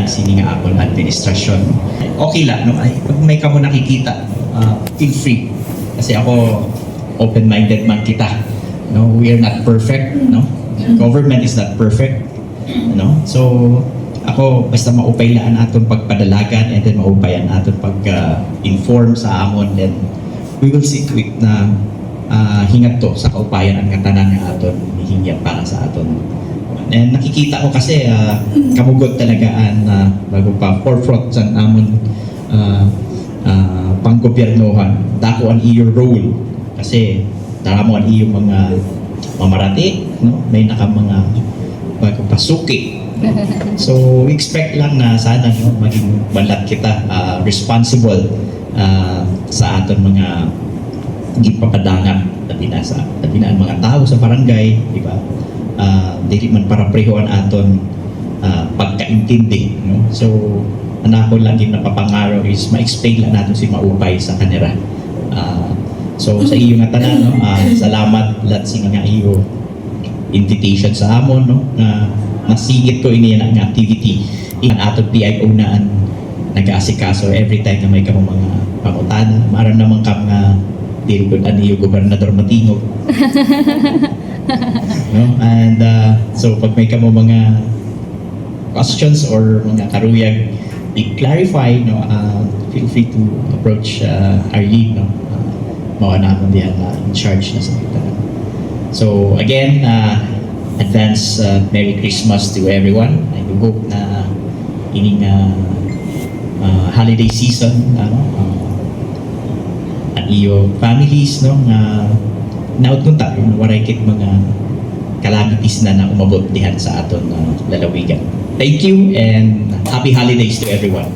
sini nga akong administrasyon. Okay lang, no? Ay, pag may kamo nakikita, feel free. Kasi ako, open-minded man kita. No? We are not perfect. No? Government is not perfect. No? So, ako, basta maupaylaan aton pagpadalagan and then maupayan aton pag-inform sa amon, then we will see to it na hingat to sa kaupayan ang katanan nga aton hingyan para sa aton. And nakikita ko kasi kamugod talagaan na bago pa forefront sa amon panggobyernohan. Dako ang iyo role kasi tara mo ang iyo mga mamarati, no? May naka mga bago pasuki. So we expect lang na sana, no, maging banlat kita responsible sa aton mga gipapadangan labi na ang mga tao sa barangay, di ba? Dili man para prehoan aton pagkaintindi, no? So anako lang yung napapangaro is ma-explain lang natin si maupay sa kanila. So sa iyo nga tanan, no? Salamat lat sa nga iyo invitation sa amon, no? Na nasigit ko ini ang activity in ato PIO na nag-aasikaso every time na may kamong mga pangutana. Maaram naman kam nga dirigod ani yung gobernador Matingog. No? And so pag may kamo mga questions or mga karuyag i-clarify, no, feel free to approach Arlene, no? Mao na mo diyan in charge na sa kita. So again, advance Merry Christmas to everyone. I do hope na ining holiday season ang iyo families, no, na naudkunta waray kit mga calamities na umabot dihan sa aton lalawigan. Thank you and happy holidays to everyone.